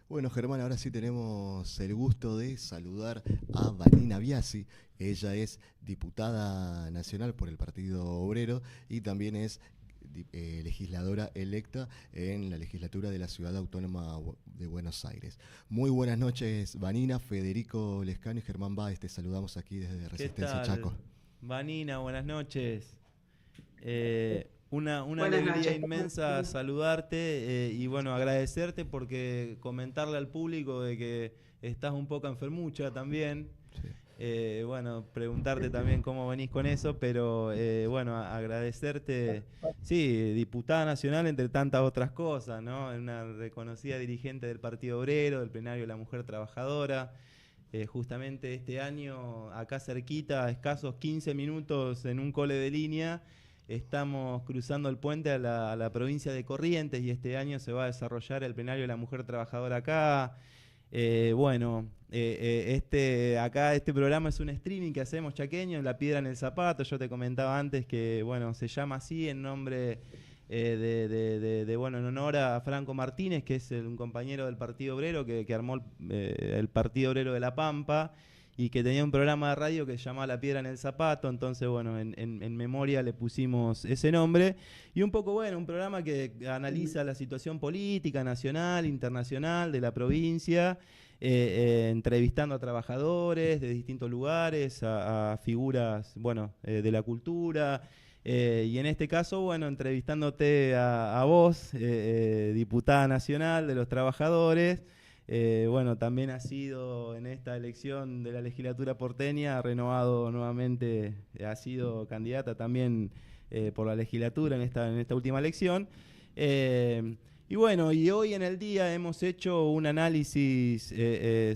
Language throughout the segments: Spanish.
Bueno, Germán, ahora sí tenemos el gusto de saludar a Vanina Biasi. Ella es diputada nacional por el Partido Obrero y también es legisladora electa en la legislatura de la Ciudad Autónoma de Buenos Aires. Muy buenas noches, Vanina. Federico Lescano y Germán Báez, te saludamos aquí desde ¿Qué Resistencia tal? Chaco. Vanina, buenas noches. Una Buenas alegría noches. inmensa saludarte y bueno, agradecerte porque comentarle al público de que estás un poco enfermucha también. Sí. Bueno, preguntarte también cómo venís con eso, pero bueno, agradecerte, sí, diputada nacional entre tantas otras cosas, ¿no? Una reconocida dirigente del Partido Obrero, del Plenario de la Mujer Trabajadora. Justamente este año, acá cerquita, a escasos 15 minutos en un cole de línea, estamos cruzando el puente a la provincia de Corrientes y este año se va a desarrollar el Plenario de la Mujer Trabajadora acá. Acá este programa es un streaming que hacemos chaqueño, La Piedra en el Zapato. Yo te comentaba antes que bueno, se llama así en nombre bueno, en honor a Franco Martínez, que es un compañero del Partido Obrero que armó el Partido Obrero de La Pampa y que tenía un programa de radio que se llamaba La Piedra en el Zapato. Entonces, bueno, en memoria le pusimos ese nombre. Y un poco, bueno, un programa que analiza la situación política, nacional, internacional, de la provincia, entrevistando a trabajadores de distintos lugares, a figuras, bueno, de la cultura. Y en este caso, bueno, entrevistándote a vos, diputada nacional de los trabajadores. Bueno, también ha sido en esta elección de la legislatura porteña, ha renovado nuevamente, ha sido candidata también por la legislatura en esta última elección. Y bueno, y hoy en el día hemos hecho un análisis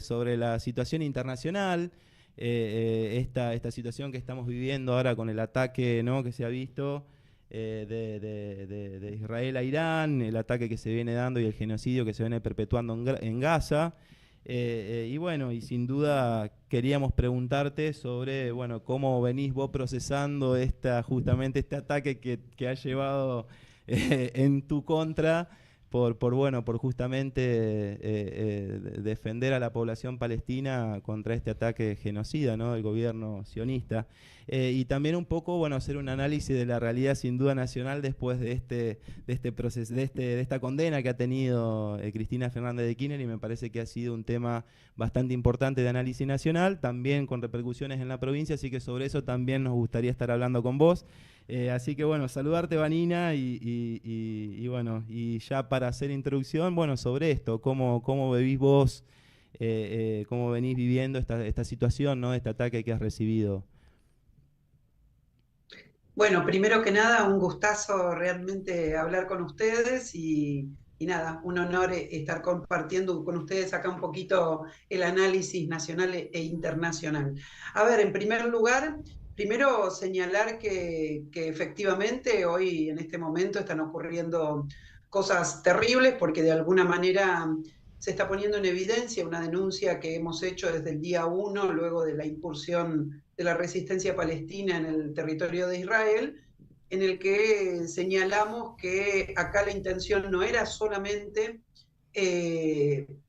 sobre la situación internacional, esta situación que estamos viviendo ahora con el ataque, ¿no?, que se ha visto de Israel a Irán, el ataque que se viene dando y el genocidio que se viene perpetuando en Gaza. Y bueno, y sin duda queríamos preguntarte sobre, bueno, cómo venís vos procesando justamente este ataque que ha llevado en tu contra por justamente defender a la población palestina contra este ataque genocida, ¿no?, del gobierno sionista. Y también un poco, bueno, hacer un análisis de la realidad sin duda nacional después de este proceso, de esta condena que ha tenido Cristina Fernández de Kirchner, y me parece que ha sido un tema bastante importante de análisis nacional, también con repercusiones en la provincia, así que sobre eso también nos gustaría estar hablando con vos. Así que bueno, saludarte, Vanina, y bueno, y ya para hacer introducción, bueno, sobre esto, cómo vivís vos, cómo venís viviendo esta situación, ¿no?, este ataque que has recibido. Bueno, primero que nada, un gustazo realmente hablar con ustedes y nada, un honor estar compartiendo con ustedes acá un poquito el análisis nacional e internacional. A ver, en primer lugar, primero señalar que efectivamente hoy en este momento están ocurriendo cosas terribles porque de alguna manera se está poniendo en evidencia una denuncia que hemos hecho desde el día 1, luego de la incursión de la resistencia palestina en el territorio de Israel, en el que señalamos que acá la intención no era solamente,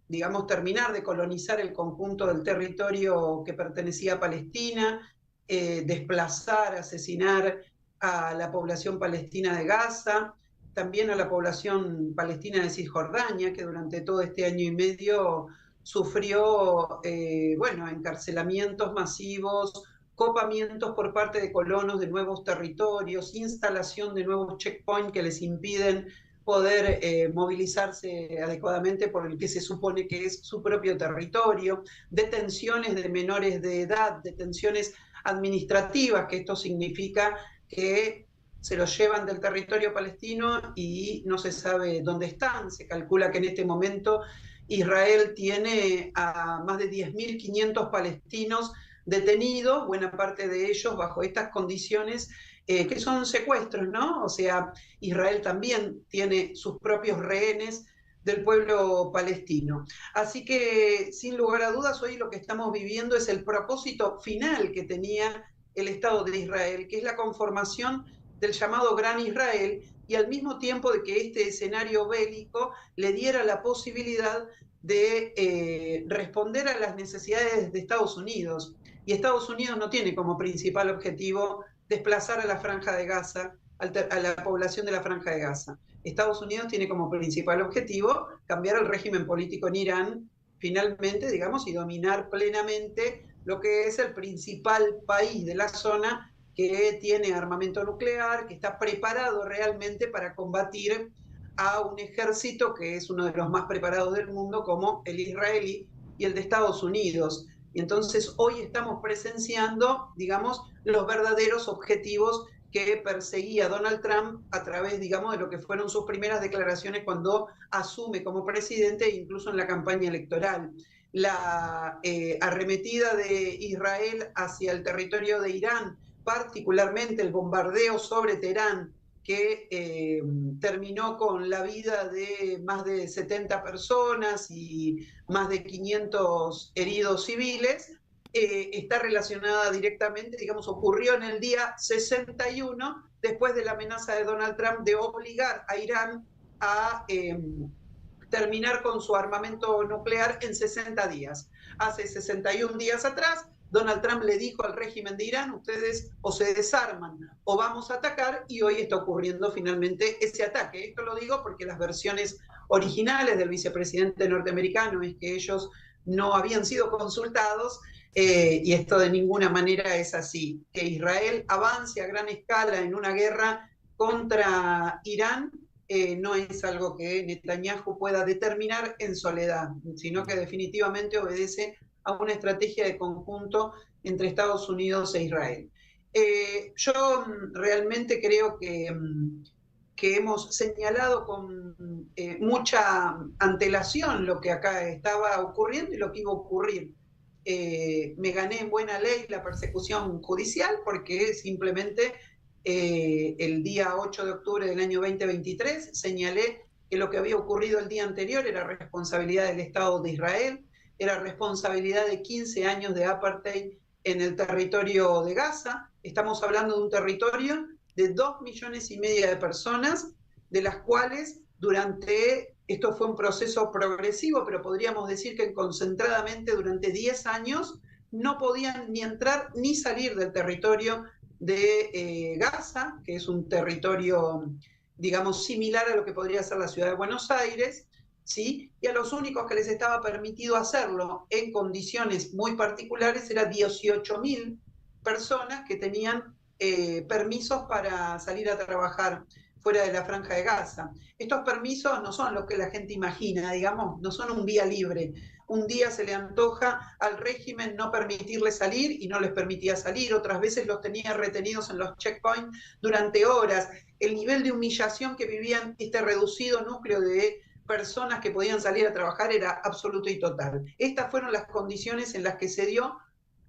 digamos, terminar de colonizar el conjunto del territorio que pertenecía a Palestina, desplazar, asesinar a la población palestina de Gaza, también a la población palestina de Cisjordania, que durante todo este año y medio sufrió, bueno, encarcelamientos masivos, copamientos por parte de colonos de nuevos territorios, instalación de nuevos checkpoints que les impiden poder movilizarse adecuadamente por el que se supone que es su propio territorio, detenciones de menores de edad, detenciones administrativas, que esto significa que se los llevan del territorio palestino y no se sabe dónde están. Se calcula que en este momento Israel tiene a más de 10.500 palestinos detenidos, buena parte de ellos bajo estas condiciones que son secuestros, ¿no? O sea, Israel también tiene sus propios rehenes del pueblo palestino. Así que, sin lugar a dudas, hoy lo que estamos viviendo es el propósito final que tenía el Estado de Israel, que es la conformación del llamado Gran Israel, y al mismo tiempo de que este escenario bélico le diera la posibilidad de responder a las necesidades de Estados Unidos. Y Estados Unidos no tiene como principal objetivo desplazar a la Franja de Gaza, a la población de la Franja de Gaza. Estados Unidos tiene como principal objetivo cambiar el régimen político en Irán, finalmente, digamos, y dominar plenamente lo que es el principal país de la zona que tiene armamento nuclear, que está preparado realmente para combatir a un ejército que es uno de los más preparados del mundo, como el israelí y el de Estados Unidos. Y entonces hoy estamos presenciando, digamos, los verdaderos objetivos que perseguía Donald Trump a través, digamos, de lo que fueron sus primeras declaraciones cuando asume como presidente, incluso en la campaña electoral. La arremetida de Israel hacia el territorio de Irán, particularmente el bombardeo sobre Teherán, que terminó con la vida de más de 70 personas y más de 500 heridos civiles, está relacionada directamente, digamos, ocurrió en el día 61, después de la amenaza de Donald Trump de obligar a Irán a terminar con su armamento nuclear en 60 días. Hace 61 días atrás, Donald Trump le dijo al régimen de Irán, ustedes o se desarman o vamos a atacar, y hoy está ocurriendo finalmente ese ataque. Esto lo digo porque las versiones originales del vicepresidente norteamericano es que ellos no habían sido consultados, y esto de ninguna manera es así. Que Israel avance a gran escala en una guerra contra Irán no es algo que Netanyahu pueda determinar en soledad, sino que definitivamente obedece a una estrategia de conjunto entre Estados Unidos e Israel. Yo realmente creo que hemos señalado con mucha antelación lo que acá estaba ocurriendo y lo que iba a ocurrir. Me gané en buena ley la persecución judicial porque simplemente el día 8 de octubre del año 2023 señalé que lo que había ocurrido el día anterior era responsabilidad del Estado de Israel, era responsabilidad de 15 años de apartheid en el territorio de Gaza. Estamos hablando de un territorio de 2,5 millones de personas, de las cuales esto fue un proceso progresivo, pero podríamos decir que concentradamente durante 10 años no podían ni entrar ni salir del territorio de Gaza, que es un territorio, digamos, similar a lo que podría ser la ciudad de Buenos Aires, ¿sí? Y a los únicos que les estaba permitido hacerlo en condiciones muy particulares eran 18.000 personas que tenían permisos para salir a trabajar fuera de la Franja de Gaza. Estos permisos no son lo que la gente imagina, digamos, no son un vía libre. Un día se le antoja al régimen no permitirle salir y no les permitía salir, otras veces los tenía retenidos en los checkpoints durante horas. El nivel de humillación que vivían este reducido núcleo de personas que podían salir a trabajar era absoluto y total. Estas fueron las condiciones en las que se dio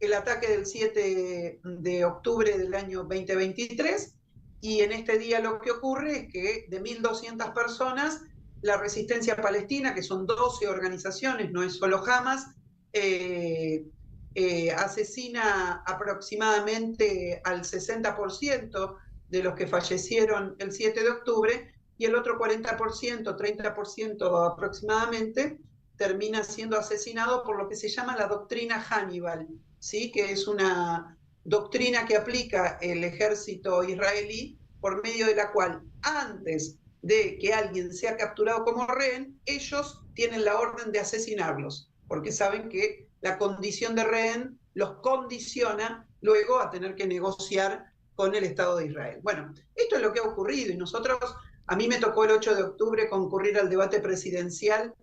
el ataque del 7 de octubre del año 2023, y en este día lo que ocurre es que de 1.200 personas, la resistencia palestina, que son 12 organizaciones, no es solo Hamas, asesina aproximadamente al 60% de los que fallecieron el 7 de octubre, y el otro 40%, 30% aproximadamente, termina siendo asesinado por lo que se llama la doctrina Hannibal, ¿sí? Que es una doctrina que aplica el ejército israelí, por medio de la cual antes de que alguien sea capturado como rehén, ellos tienen la orden de asesinarlos, porque saben que la condición de rehén los condiciona luego a tener que negociar con el Estado de Israel. Bueno, esto es lo que ha ocurrido, y nosotros, a mí me tocó el 8 de octubre concurrir al debate presidencial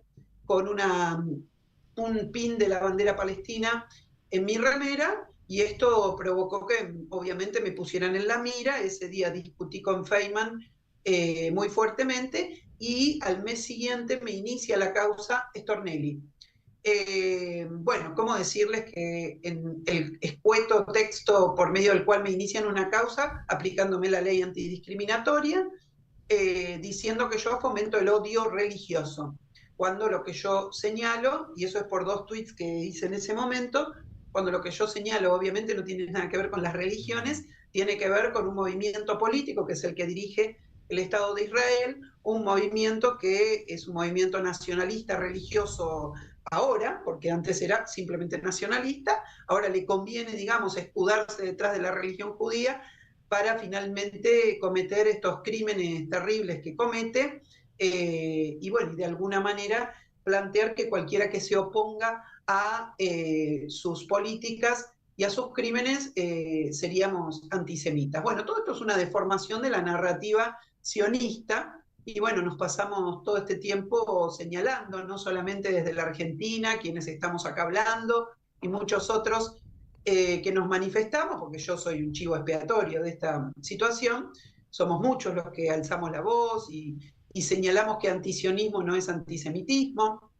con un pin de la bandera palestina en mi remera, y esto provocó que obviamente me pusieran en la mira. Ese día discutí con Feynman muy fuertemente, y al mes siguiente me inicia la causa Stornelli. Bueno, ¿cómo decirles que en el escueto texto por medio del cual me inician una causa, aplicándome la ley antidiscriminatoria, diciendo que yo fomento el odio religioso, cuando lo que yo señalo, y eso es por 2 tweets que hice en ese momento, cuando lo que yo señalo obviamente no tiene nada que ver con las religiones, tiene que ver con un movimiento político que es el que dirige el Estado de Israel, un movimiento que es un movimiento nacionalista religioso ahora, porque antes era simplemente nacionalista, ahora le conviene, digamos, escudarse detrás de la religión judía para finalmente cometer estos crímenes terribles que comete, y bueno, de alguna manera plantear que cualquiera que se oponga a sus políticas y a sus crímenes seríamos antisemitas. Bueno, todo esto es una deformación de la narrativa sionista, y bueno, nos pasamos todo este tiempo señalando, no solamente desde la Argentina, quienes estamos acá hablando, y muchos otros que nos manifestamos, porque yo soy un chivo expiatorio de esta situación, somos muchos los que alzamos la voz y señalamos que antisionismo no es antisemitismo,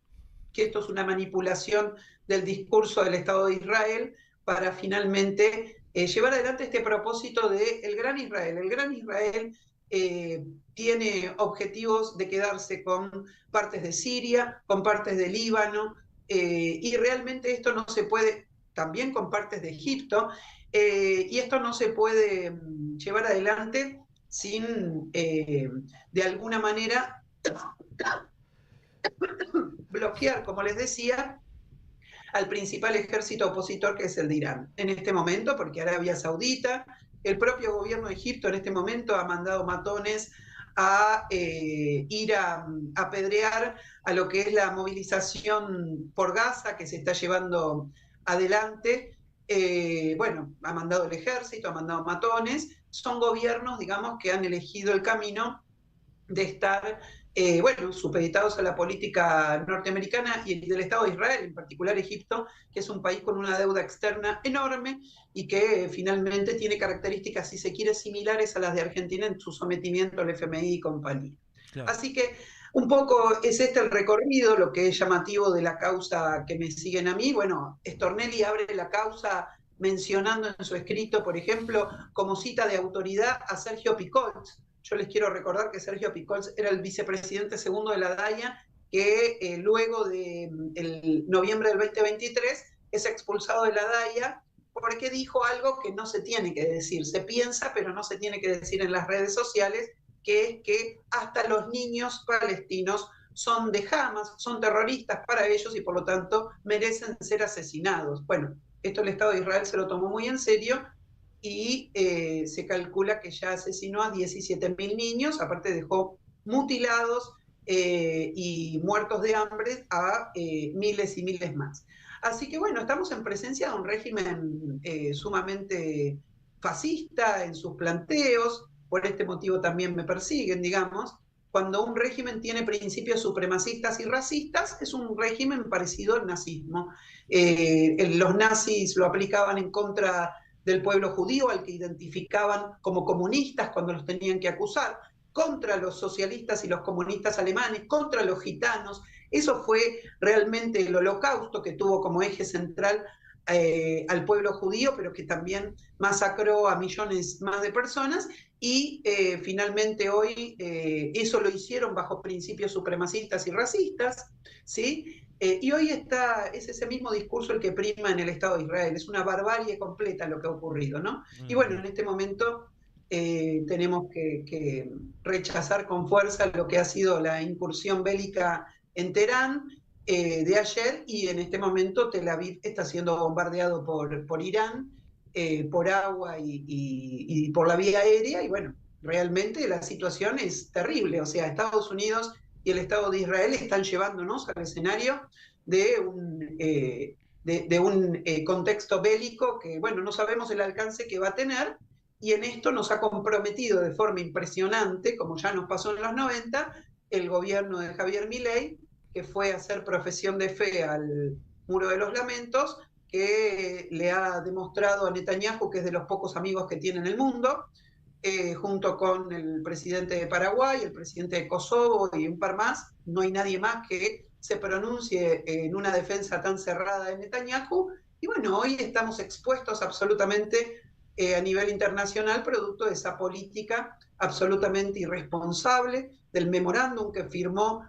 que esto es una manipulación del discurso del Estado de Israel para finalmente llevar adelante este propósito de el Gran Israel. El Gran Israel tiene objetivos de quedarse con partes de Siria, con partes de Líbano, y realmente esto no se puede, también con partes de Egipto, y esto no se puede llevar adelante sin, de alguna manera, bloquear, como les decía, al principal ejército opositor, que es el de Irán. En este momento, porque Arabia Saudita, el propio gobierno de Egipto en este momento ha mandado matones a ir a apedrear a lo que es la movilización por Gaza que se está llevando adelante. Bueno, ha mandado el ejército, ha mandado matones. Son gobiernos, digamos, que han elegido el camino de estar, bueno, supeditados a la política norteamericana y del Estado de Israel, en particular Egipto, que es un país con una deuda externa enorme y que finalmente tiene características, si se quiere, similares a las de Argentina en su sometimiento al FMI y compañía. Claro. Así que un poco es este el recorrido, lo que es llamativo de la causa que me siguen a mí. Bueno, Stornelli abre la causa mencionando en su escrito, por ejemplo, como cita de autoridad a Sergio Picolz. Yo les quiero recordar que Sergio Picolz era el vicepresidente segundo de la DAIA, que luego del noviembre del 2023 es expulsado de la DAIA porque dijo algo que no se tiene que decir. Se piensa, pero no se tiene que decir en las redes sociales, que es que hasta los niños palestinos son de Hamas, son terroristas para ellos y por lo tanto merecen ser asesinados. Bueno, esto el Estado de Israel se lo tomó muy en serio y se calcula que ya asesinó a 17.000 niños, aparte dejó mutilados y muertos de hambre a miles y miles más. Así que bueno, estamos en presencia de un régimen sumamente fascista en sus planteos, por este motivo también me persiguen, digamos. Cuando un régimen tiene principios supremacistas y racistas, es un régimen parecido al nazismo. Los nazis lo aplicaban en contra del pueblo judío, al que identificaban como comunistas cuando los tenían que acusar, contra los socialistas y los comunistas alemanes, contra los gitanos. Eso fue realmente el holocausto que tuvo como eje central al pueblo judío, pero que también masacró a millones más de personas, y finalmente hoy eso lo hicieron bajo principios supremacistas y racistas, ¿sí? Y hoy es ese mismo discurso el que prima en el Estado de Israel. Es una barbarie completa lo que ha ocurrido, ¿no? Y bueno, en este momento tenemos que rechazar con fuerza lo que ha sido la incursión bélica en Teherán de ayer, y en este momento Tel Aviv está siendo bombardeado por Irán, por agua y por la vía aérea, y bueno, realmente la situación es terrible. O sea, Estados Unidos y el Estado de Israel están llevándonos al escenario de un contexto bélico que, bueno, no sabemos el alcance que va a tener, y en esto nos ha comprometido de forma impresionante, como ya nos pasó en los 90, el gobierno de Javier Milei, que fue a hacer profesión de fe al Muro de los Lamentos, que le ha demostrado a Netanyahu que es de los pocos amigos que tiene en el mundo, junto con el presidente de Paraguay, el presidente de Kosovo y un par más. No hay nadie más que se pronuncie en una defensa tan cerrada de Netanyahu, y bueno, hoy estamos expuestos absolutamente a nivel internacional, producto de esa política absolutamente irresponsable, del memorándum que firmó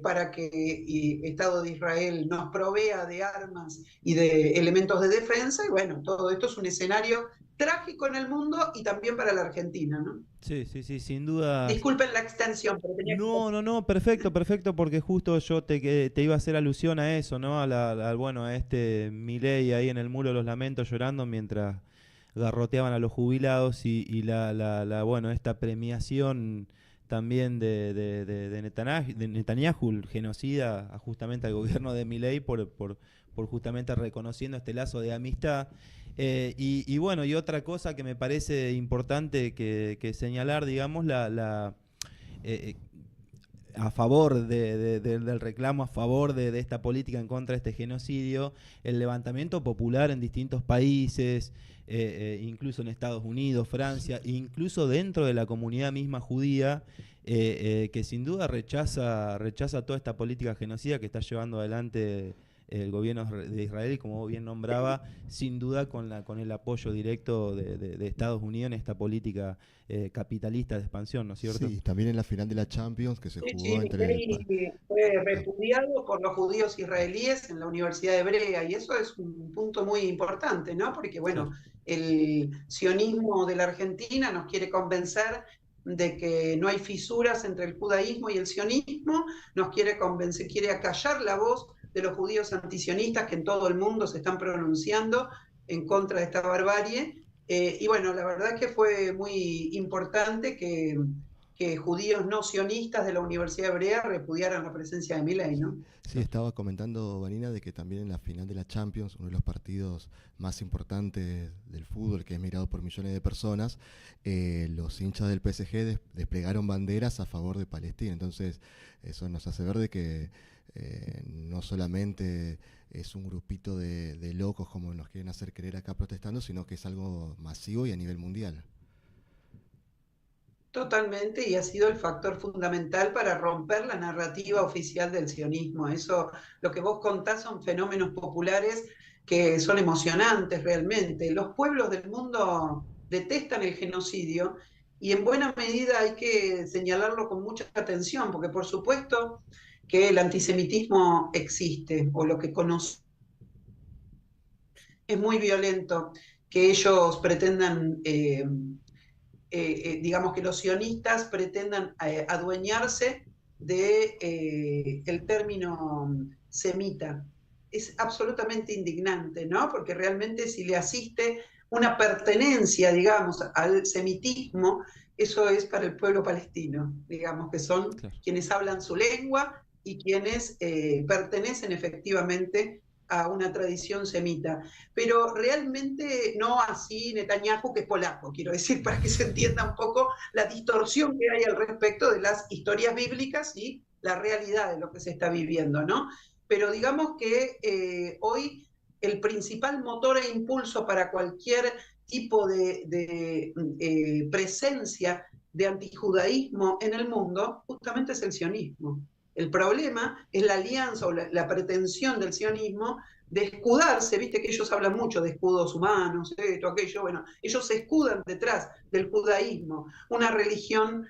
para que el Estado de Israel nos provea de armas y de elementos de defensa. Y bueno, todo esto es un escenario trágico en el mundo y también para la Argentina, ¿no? Sí, sí, sí, sin duda. Disculpen la extensión, pero tenía que... No, perfecto, perfecto, porque justo yo te iba a hacer alusión a eso, ¿no? Bueno, a este Milei ahí en el Muro de los Lamentos llorando mientras garroteaban a los jubilados bueno, esta premiación también de Netanyahu, el genocida, justamente al gobierno de Milei por justamente reconociendo este lazo de amistad. Y bueno, y otra cosa que me parece importante que señalar, digamos, eh, a favor del reclamo a favor de esta política en contra de este genocidio, el levantamiento popular en distintos países, incluso en Estados Unidos, Francia, incluso dentro de la comunidad misma judía, que sin duda rechaza toda esta política genocida que está llevando adelante el gobierno de Israel, como vos bien nombraba, sin duda con el apoyo directo de Estados Unidos en esta política capitalista de expansión, ¿no es cierto? Sí, también en la final de la Champions que se jugó entre Milei fue repudiado por los judíos israelíes en la Universidad Hebrea, y eso es un punto muy importante, ¿no? Porque, bueno, Claro. el sionismo de la Argentina nos quiere convencer de que no hay fisuras entre el judaísmo y el sionismo, nos quiere convencer, quiere acallar la voz de los judíos antisionistas que en todo el mundo se están pronunciando en contra de esta barbarie. Y bueno, la verdad es que fue muy importante que judíos no sionistas de la Universidad Hebrea repudiaran la presencia de Milei, ¿no? Sí, estaba comentando Vanina de que también en la final de la Champions, uno de los partidos más importantes del fútbol, que es mirado por millones de personas, los hinchas del PSG desplegaron banderas a favor de Palestina. Entonces, eso nos hace ver de que no solamente es un grupito de locos como nos quieren hacer creer acá protestando, sino que es algo masivo y a nivel mundial. Totalmente, y ha sido el factor fundamental para romper la narrativa oficial del sionismo. Eso, lo que vos contás son fenómenos populares que son emocionantes realmente. Los pueblos del mundo detestan el genocidio y en buena medida hay que señalarlo con mucha atención, porque por supuesto que el antisemitismo existe, o lo que conocemos es muy violento, que ellos pretendan digamos que los sionistas pretendan adueñarse de el término semita. Es absolutamente indignante, ¿no? Porque realmente si le asiste una pertenencia, digamos, al semitismo, eso es para el pueblo palestino, digamos, que son Claro. quienes hablan su lengua y quienes pertenecen efectivamente a una tradición semita, pero realmente no así Netanyahu, que es polaco, quiero decir, para que se entienda un poco la distorsión que hay al respecto de las historias bíblicas y la realidad de lo que se está viviendo, ¿no? Pero digamos que hoy el principal motor e impulso para cualquier tipo de presencia de antijudaísmo en el mundo justamente es el sionismo. El problema es la alianza o la pretensión del sionismo de escudarse, viste que ellos hablan mucho de escudos humanos, esto, aquello, bueno, ellos se escudan detrás del judaísmo, una religión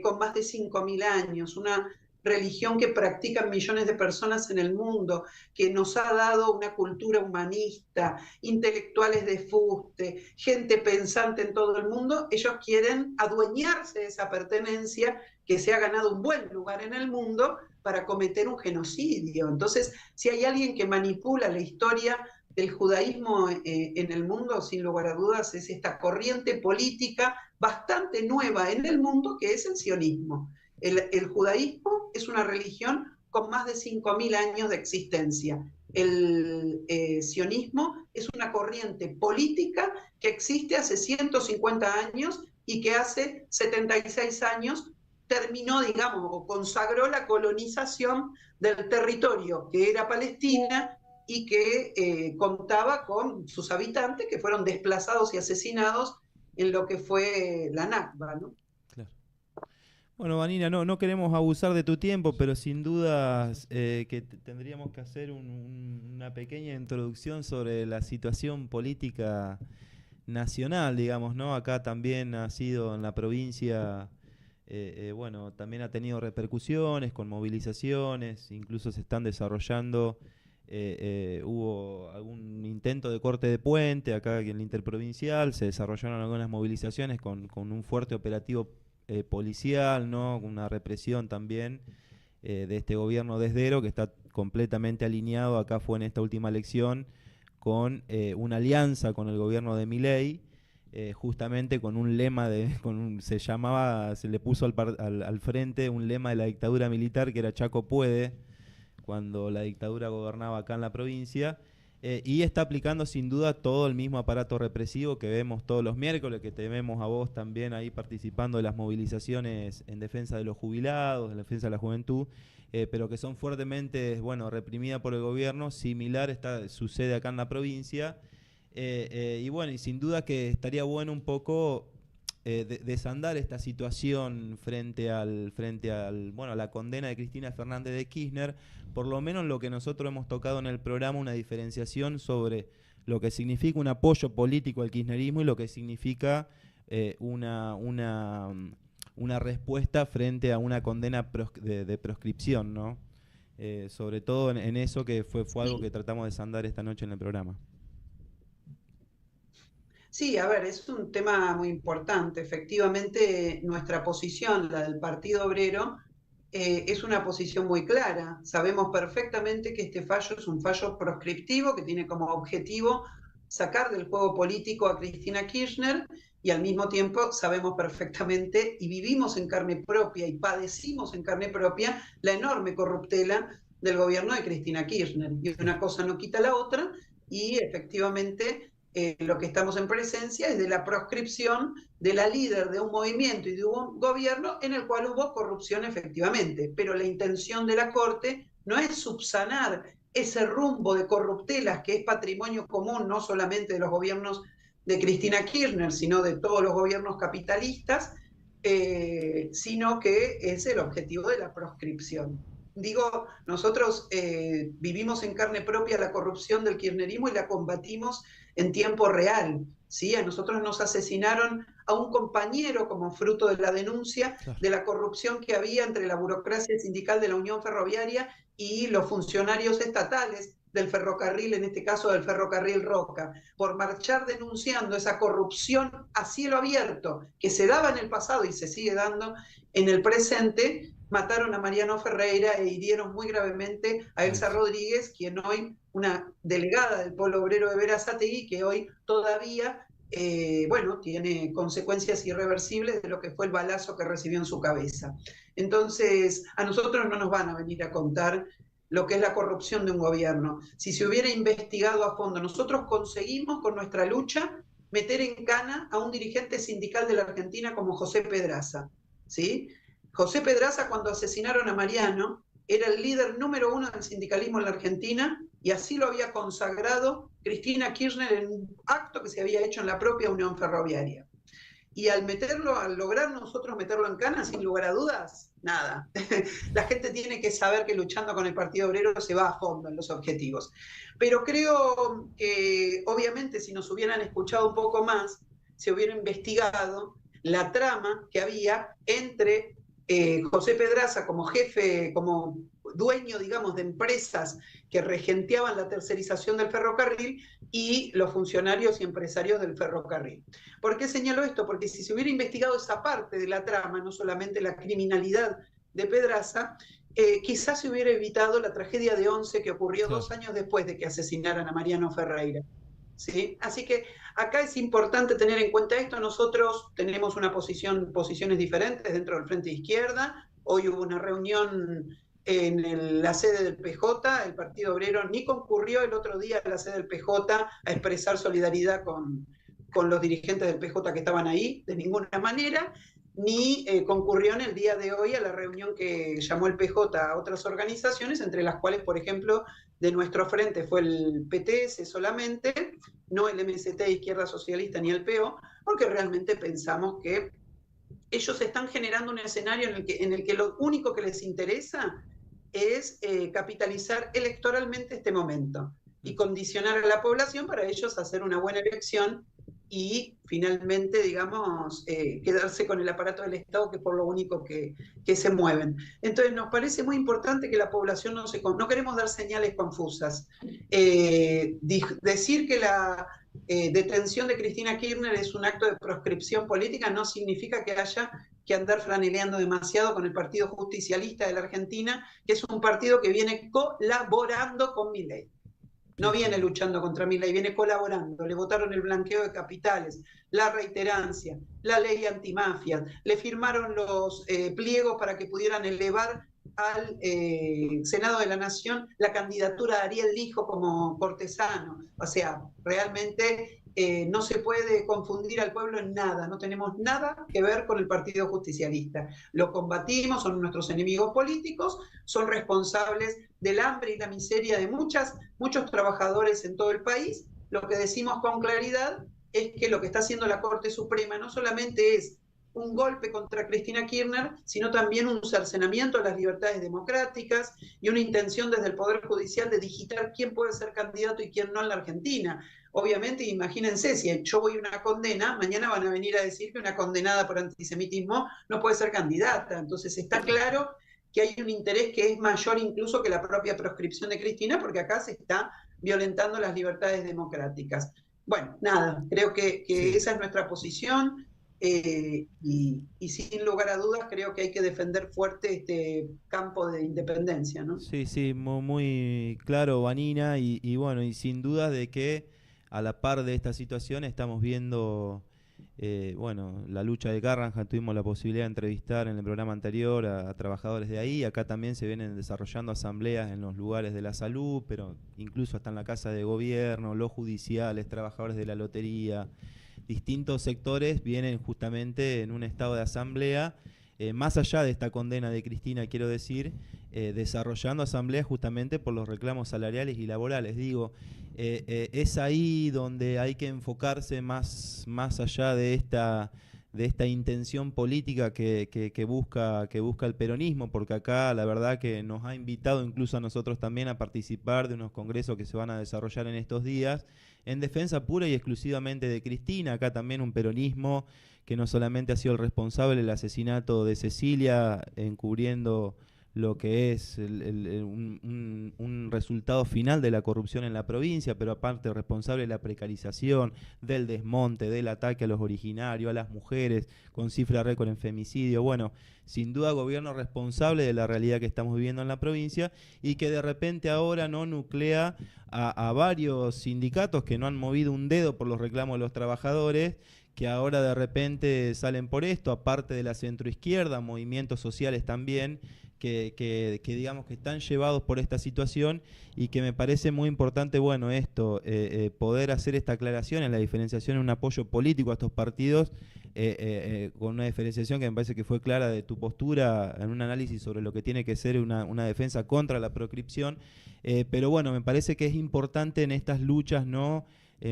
con más de 5.000 años, una religión que practican millones de personas en el mundo, que nos ha dado una cultura humanista, intelectuales de fuste, gente pensante en todo el mundo. Ellos quieren adueñarse de esa pertenencia que se ha ganado un buen lugar en el mundo para cometer un genocidio. Entonces, si hay alguien que manipula la historia del judaísmo en el mundo, sin lugar a dudas, es esta corriente política bastante nueva en el mundo, que es el sionismo. El judaísmo es una religión con más de 5.000 años de existencia. El sionismo es una corriente política que existe hace 150 años y que hace 76 años terminó, digamos, o consagró la colonización del territorio que era Palestina y que contaba con sus habitantes que fueron desplazados y asesinados en lo que fue la Nakba, ¿no? Claro. Bueno, Vanina, no queremos abusar de tu tiempo, pero sin dudas que tendríamos que hacer una pequeña introducción sobre la situación política nacional, digamos, ¿no? Acá también ha sido en la provincia, bueno, también ha tenido repercusiones con movilizaciones, incluso se están desarrollando hubo algún intento de corte de puente acá en la interprovincial, se desarrollaron algunas movilizaciones con un fuerte operativo policial, ¿no? Una represión también de este gobierno de Esdero, que está completamente alineado, acá fue en esta última elección, con una alianza con el gobierno de Milei, justamente con un lema, se le puso al frente un lema de la dictadura militar que era Chaco puede, cuando la dictadura gobernaba acá en la provincia, y está aplicando sin duda todo el mismo aparato represivo que vemos todos los miércoles, que te vemos a vos también ahí participando de las movilizaciones en defensa de los jubilados, en defensa de la juventud, pero que son fuertemente, reprimidas por el gobierno. Similar sucede acá en la provincia, y sin duda que estaría bueno un poco desandar esta situación frente a la condena de Cristina Fernández de Kirchner, por lo menos lo que nosotros hemos tocado en el programa, una diferenciación sobre lo que significa un apoyo político al kirchnerismo y lo que significa una respuesta frente a una condena de proscripción, ¿no? Sobre todo en eso que fue algo que tratamos de desandar esta noche en el programa. Sí, a ver, es un tema muy importante. Efectivamente, nuestra posición, la del Partido Obrero, es una posición muy clara. Sabemos perfectamente que este fallo es un fallo proscriptivo que tiene como objetivo sacar del juego político a Cristina Kirchner, y al mismo tiempo sabemos perfectamente y vivimos en carne propia y padecimos en carne propia la enorme corruptela del gobierno de Cristina Kirchner. Y una cosa no quita la otra, y efectivamente lo que estamos en presencia es de la proscripción de la líder de un movimiento y de un gobierno en el cual hubo corrupción efectivamente, pero la intención de la Corte no es subsanar ese rumbo de corruptelas que es patrimonio común no solamente de los gobiernos de Cristina Kirchner, sino de todos los gobiernos capitalistas, sino que es el objetivo de la proscripción. Digo, nosotros vivimos en carne propia la corrupción del kirchnerismo y la combatimos en tiempo real, ¿sí? A nosotros nos asesinaron a un compañero como fruto de la denuncia de la corrupción que había entre la burocracia sindical de la Unión Ferroviaria y los funcionarios estatales del ferrocarril, en este caso del ferrocarril Roca, por marchar denunciando esa corrupción a cielo abierto que se daba en el pasado y se sigue dando en el presente. Mataron a Mariano Ferreira e hirieron muy gravemente a Elsa Rodríguez, quien hoy, una delegada del Polo Obrero de Berazategui, que hoy todavía, tiene consecuencias irreversibles de lo que fue el balazo que recibió en su cabeza. Entonces, a nosotros no nos van a venir a contar lo que es la corrupción de un gobierno. Si se hubiera investigado a fondo, nosotros conseguimos con nuestra lucha meter en cana a un dirigente sindical de la Argentina como José Pedraza, ¿sí? José Pedraza, cuando asesinaron a Mariano, era el líder número 1 del sindicalismo en la Argentina, y así lo había consagrado Cristina Kirchner en un acto que se había hecho en la propia Unión Ferroviaria. Y al lograr nosotros meterlo en cana, sin lugar a dudas, nada. La gente tiene que saber que luchando con el Partido Obrero se va a fondo en los objetivos. Pero creo que, obviamente, si nos hubieran escuchado un poco más, se hubiera investigado la trama que había entre José Pedraza como jefe, como dueño, digamos, de empresas que regenteaban la tercerización del ferrocarril, y los funcionarios y empresarios del ferrocarril. ¿Por qué señalo esto? Porque si se hubiera investigado esa parte de la trama, no solamente la criminalidad de Pedraza, quizás se hubiera evitado la tragedia de Once que ocurrió 2 años después de que asesinaran a Mariano Ferreira, ¿sí? Así que acá es importante tener en cuenta esto. Nosotros tenemos posiciones diferentes dentro del Frente de Izquierda. Hoy hubo una reunión en la sede del PJ, el Partido Obrero ni concurrió el otro día a la sede del PJ a expresar solidaridad con los dirigentes del PJ que estaban ahí, de ninguna manera, ni concurrió en el día de hoy a la reunión que llamó el PJ a otras organizaciones, entre las cuales, por ejemplo, de nuestro frente fue el PTS solamente, no el MST, Izquierda Socialista, ni el PO, porque realmente pensamos que ellos están generando un escenario en el que lo único que les interesa es capitalizar electoralmente este momento y condicionar a la población para ellos hacer una buena elección y finalmente, digamos, quedarse con el aparato del Estado, que es por lo único que se mueven. Entonces, nos parece muy importante que la población no queremos dar señales confusas. Decir que la detención de Cristina Kirchner es un acto de proscripción política no significa que haya que andar franeleando demasiado con el Partido Justicialista de la Argentina, que es un partido que viene colaborando con Milei. No viene luchando contra Milei, viene colaborando. Le votaron el blanqueo de capitales, la reiterancia, la ley antimafias, le firmaron los pliegos para que pudieran elevar al Senado de la Nación la candidatura de Ariel Lijo como cortesano. O sea, realmente no se puede confundir al pueblo en nada, no tenemos nada que ver con el Partido Justicialista. Lo combatimos, son nuestros enemigos políticos, son responsables del hambre y la miseria de muchos trabajadores en todo el país. Lo que decimos con claridad es que lo que está haciendo la Corte Suprema no solamente es un golpe contra Cristina Kirchner, sino también un cercenamiento de las libertades democráticas y una intención desde el Poder Judicial de digitar quién puede ser candidato y quién no en la Argentina. Obviamente, imagínense, si yo voy a una condena, mañana van a venir a decir que una condenada por antisemitismo no puede ser candidata. Entonces está claro que hay un interés que es mayor incluso que la propia proscripción de Cristina, porque acá se está violentando las libertades democráticas. Bueno, nada, creo que esa es nuestra posición. Y sin lugar a dudas creo que hay que defender fuerte este campo de independencia, ¿no? Sí, muy, muy claro, Vanina, y bueno, y sin dudas de que a la par de esta situación estamos viendo, bueno, la lucha de Garrahan. Tuvimos la posibilidad de entrevistar en el programa anterior a trabajadores de ahí. Acá también se vienen desarrollando asambleas en los lugares de la salud, pero incluso hasta en la Casa de Gobierno, los judiciales, trabajadores de la lotería. Distintos sectores vienen justamente en un estado de asamblea, más allá de esta condena de Cristina, quiero decir, desarrollando asambleas justamente por los reclamos salariales y laborales. Digo, es ahí donde hay que enfocarse más allá de esta intención política que busca el peronismo, porque acá la verdad que nos ha invitado incluso a nosotros también a participar de unos congresos que se van a desarrollar en estos días, en defensa pura y exclusivamente de Cristina. Acá también un peronismo que no solamente ha sido el responsable del asesinato de Cecilia, encubriendo lo que es un resultado final de la corrupción en la provincia, pero aparte responsable de la precarización, del desmonte, del ataque a los originarios, a las mujeres, con cifra récord en femicidio. Bueno, sin duda gobierno responsable de la realidad que estamos viviendo en la provincia, y que de repente ahora no nuclea a varios sindicatos que no han movido un dedo por los reclamos de los trabajadores, que ahora de repente salen por esto, aparte de la centroizquierda, movimientos sociales también, que digamos que están llevados por esta situación, y que me parece muy importante, bueno, esto, poder hacer esta aclaración en la diferenciación, en un apoyo político a estos partidos, con una diferenciación que me parece que fue clara de tu postura en un análisis sobre lo que tiene que ser una defensa contra la proscripción, pero bueno, me parece que es importante en estas luchas, ¿no?,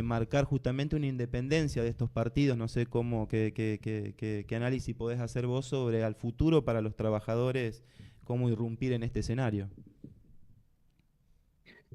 marcar justamente una independencia de estos partidos. No sé qué análisis podés hacer vos sobre al futuro para los trabajadores, cómo irrumpir en este escenario.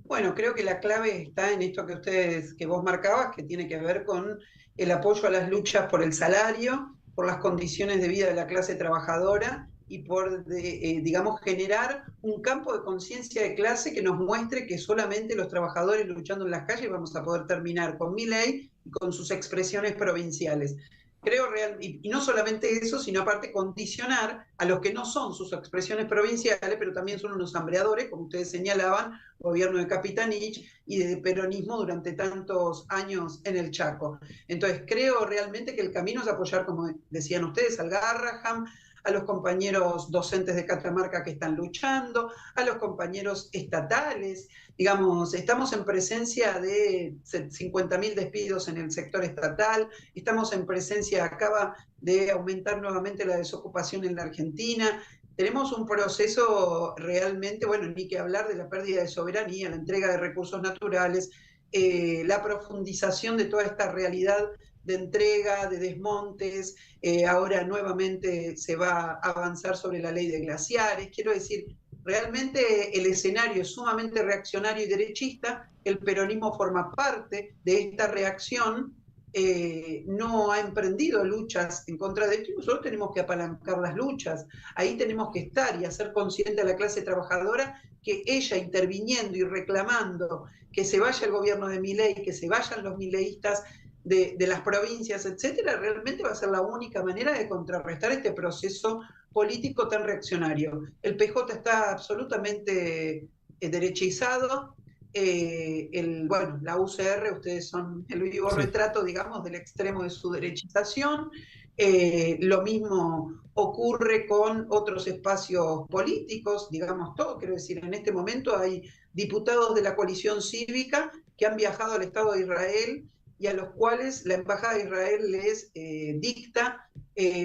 Bueno, creo que la clave está en esto que vos marcabas, que tiene que ver con el apoyo a las luchas por el salario, por las condiciones de vida de la clase trabajadora y por, digamos, generar un campo de conciencia de clase que nos muestre que solamente los trabajadores luchando en las calles vamos a poder terminar con Milei y con sus expresiones provinciales. Creo y no solamente eso, sino aparte condicionar a los que no son sus expresiones provinciales, pero también son unos hambreadores, como ustedes señalaban, gobierno de Capitanich y de peronismo durante tantos años en el Chaco. Entonces creo realmente que el camino es apoyar, como decían ustedes, al Garrahan, a los compañeros docentes de Catamarca que están luchando, a los compañeros estatales. Digamos, estamos en presencia de 50.000 despidos en el sector estatal, estamos en presencia, acaba de aumentar nuevamente la desocupación en la Argentina. Tenemos un proceso realmente, bueno, ni que hablar de la pérdida de soberanía, la entrega de recursos naturales, la profundización de toda esta realidad de entrega, de desmontes. Ahora nuevamente se va a avanzar sobre la ley de glaciares. Quiero decir, realmente el escenario es sumamente reaccionario y derechista. El peronismo forma parte de esta reacción no ha emprendido luchas en contra de esto y nosotros tenemos que apalancar las luchas. Ahí tenemos que estar y hacer consciente a la clase trabajadora que ella interviniendo y reclamando que se vaya el gobierno de Milei, que se vayan los mileístas de las provincias, etcétera, realmente va a ser la única manera de contrarrestar este proceso político tan reaccionario. El PJ está absolutamente derechizado. Bueno, la UCR, ustedes son el vivo retrato, digamos, del extremo de su derechización. Lo mismo ocurre con otros espacios políticos, digamos todo, quiero decir, en este momento hay diputados de la coalición cívica que han viajado al Estado de Israel y a los cuales la Embajada de Israel les dicta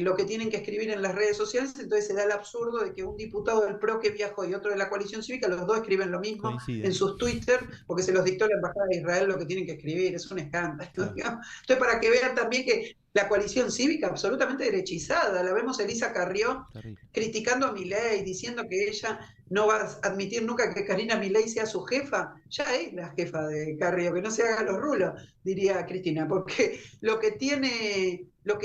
lo que tienen que escribir en las redes sociales, entonces se da el absurdo de que un diputado del PRO que viajó y otro de la coalición cívica, los dos escriben lo mismo Coinciden. en sus Twitter, porque se los dictó la Embajada de Israel lo que tienen que escribir, es un escándalo. Digamos. Entonces, para que vean también que la coalición cívica absolutamente derechizada, la vemos Elisa Carrió criticando a Milei, diciendo que ella no va a admitir nunca que Karina Milei sea su jefa, ya es la jefa de Carrió, que no se haga los rulos, diría Cristina, porque lo que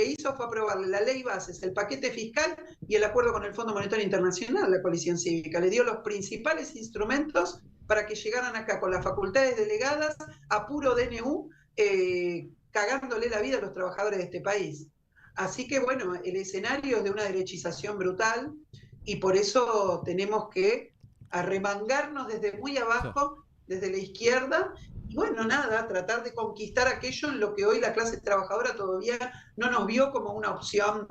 hizo fue aprobarle la ley bases, el paquete fiscal y el acuerdo con el Fondo Monetario Internacional, la coalición cívica. Le dio los principales instrumentos para que llegaran acá con las facultades delegadas a puro DNU, cagándole la vida a los trabajadores de este país. Así que bueno, el escenario es de una derechización brutal y por eso tenemos que arremangarnos desde muy abajo, desde la izquierda, y bueno, nada, tratar de conquistar aquello en lo que hoy la clase trabajadora todavía no nos vio como una opción,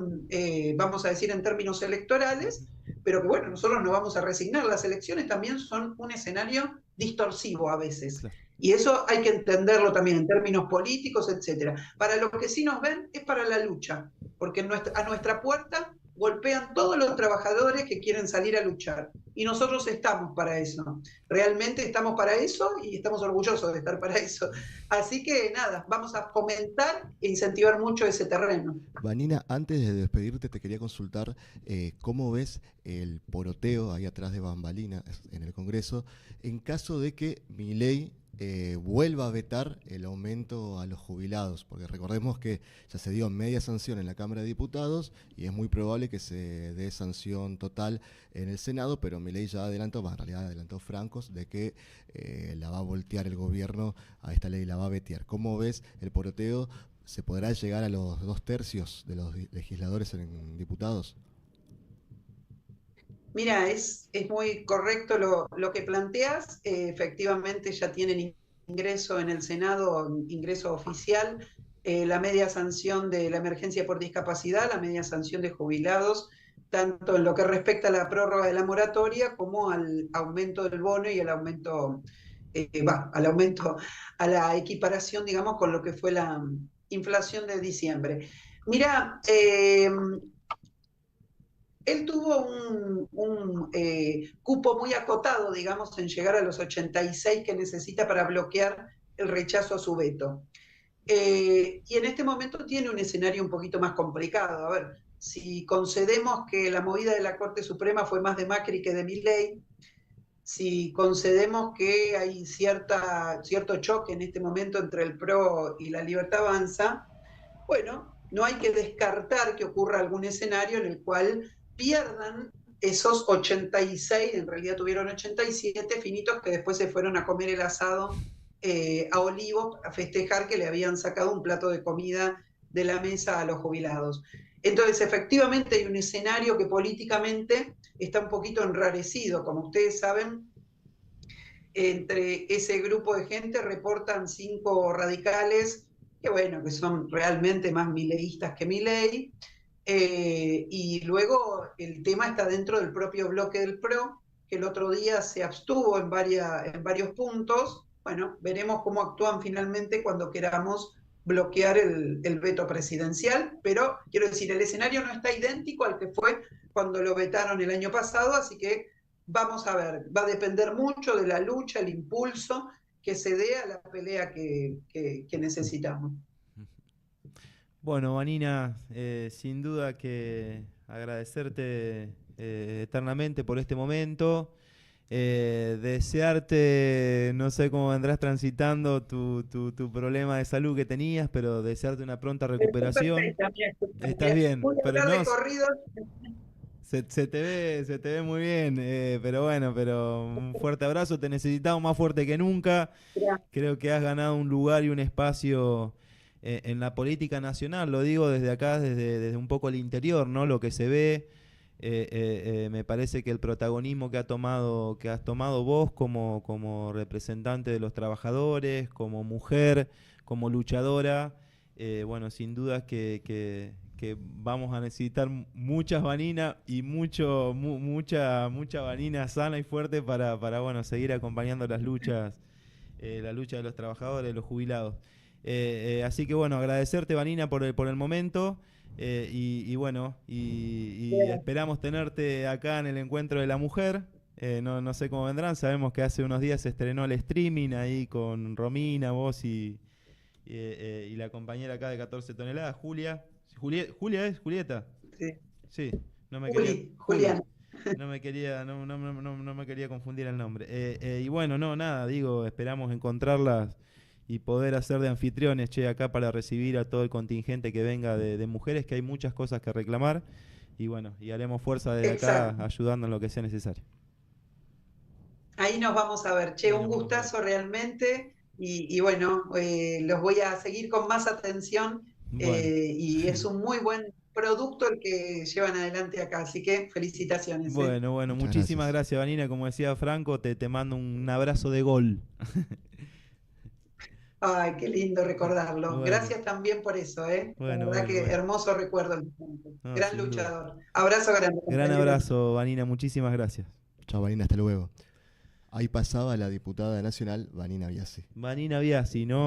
vamos a decir en términos electorales, pero que bueno, nosotros no vamos a resignar. Las elecciones también son un escenario distorsivo a veces. Y eso hay que entenderlo también en términos políticos, etcétera. Para lo que sí nos ven es para la lucha, porque a nuestra puerta golpean todos los trabajadores que quieren salir a luchar. Y nosotros estamos para eso. Realmente estamos para eso y estamos orgullosos de estar para eso. Así que nada, vamos a fomentar e incentivar mucho ese terreno. Vanina, antes de despedirte te quería consultar cómo ves el poroteo ahí atrás de bambalinas en el Congreso en caso de que Milei vuelva a vetar el aumento a los jubilados, porque recordemos que ya se dio media sanción en la Cámara de Diputados y es muy probable que se dé sanción total en el Senado, pero Milei ya adelantó, en realidad adelantó francos, de que la va a voltear el gobierno a esta ley, la va a vetear. ¿Cómo ves el poroteo? ¿Se podrá llegar a los 2/3 de los legisladores en diputados? Mira, es muy correcto lo que planteas. Efectivamente ya tienen ingreso en el Senado, ingreso oficial, la media sanción de la emergencia por discapacidad, la media sanción de jubilados, tanto en lo que respecta a la prórroga de la moratoria como al aumento del bono y al aumento, a la equiparación, digamos, con lo que fue la inflación de diciembre. Mira, él tuvo un cupo muy acotado, digamos, en llegar a los 86 que necesita para bloquear el rechazo a su veto. Y en este momento tiene un escenario un poquito más complicado. A ver, si concedemos que la movida de la Corte Suprema fue más de Macri que de Milei, si concedemos que hay cierto choque en este momento entre el PRO y la Libertad Avanza, bueno, no hay que descartar que ocurra algún escenario en el cual pierdan esos 86, en realidad tuvieron 87 finitos que después se fueron a comer el asado a Olivos a festejar que le habían sacado un plato de comida de la mesa a los jubilados. Entonces, efectivamente hay un escenario que políticamente está un poquito enrarecido. Como ustedes saben, entre ese grupo de gente reportan 5 radicales que bueno, que son realmente más mileístas que Milei, y luego el tema está dentro del propio bloque del PRO, que el otro día se abstuvo en varios puntos. Bueno, veremos cómo actúan finalmente cuando queramos bloquear el veto presidencial, pero quiero decir, el escenario no está idéntico al que fue cuando lo vetaron el año pasado, así que vamos a ver, va a depender mucho de la lucha, el impulso que se dé a la pelea que necesitamos. Bueno, Vanina, sin duda que agradecerte eternamente por este momento. Desearte, no sé cómo vendrás transitando tu problema de salud que tenías, pero desearte una pronta recuperación. Perfecta, mira, Estás bien, voy a pero hablar no, de corridos. se te ve muy bien, pero bueno, pero un fuerte abrazo, te necesitamos más fuerte que nunca. Creo que has ganado un lugar y un espacio en la política nacional, lo digo desde acá, desde un poco el interior, ¿no? Lo que se ve, me parece que el protagonismo que has tomado vos como representante de los trabajadores, como mujer, como luchadora, bueno, sin dudas que vamos a necesitar muchas Vanina y mucha Vanina sana y fuerte para bueno, seguir acompañando las luchas, la lucha de los trabajadores, de los jubilados. Así que bueno, agradecerte Vanina por el momento, y bueno, y esperamos tenerte acá en el Encuentro de la Mujer. No sé cómo vendrán, sabemos que hace unos días se estrenó el streaming ahí con Romina, vos y la compañera acá de 14 toneladas, Julia. Julia es, Julieta. Sí. Sí, no me quería. Julián. No me quería confundir el nombre. Y bueno, no, nada, digo, esperamos encontrarlas y poder hacer de anfitriones, che, acá para recibir a todo el contingente que venga de mujeres, que hay muchas cosas que reclamar. Y bueno, y haremos fuerza desde acá ayudando en lo que sea necesario. Ahí nos vamos a ver. Che, un gustazo realmente. Y bueno, los voy a seguir con más atención. Bueno. Y es un muy buen producto el que llevan adelante acá. Así que felicitaciones. Bueno, muchísimas gracias, Vanina. Como decía Franco, te mando un abrazo de gol. Ay, qué lindo recordarlo. Bueno. Gracias también por eso, ¿eh? Bueno, la verdad que hermoso recuerdo. No, gran luchador. Abrazo grande. Gran abrazo, Vanina. Muchísimas gracias. Chao, Vanina. Hasta luego. Ahí pasaba la diputada nacional, Vanina Biasi. Vanina Biasi, ¿no?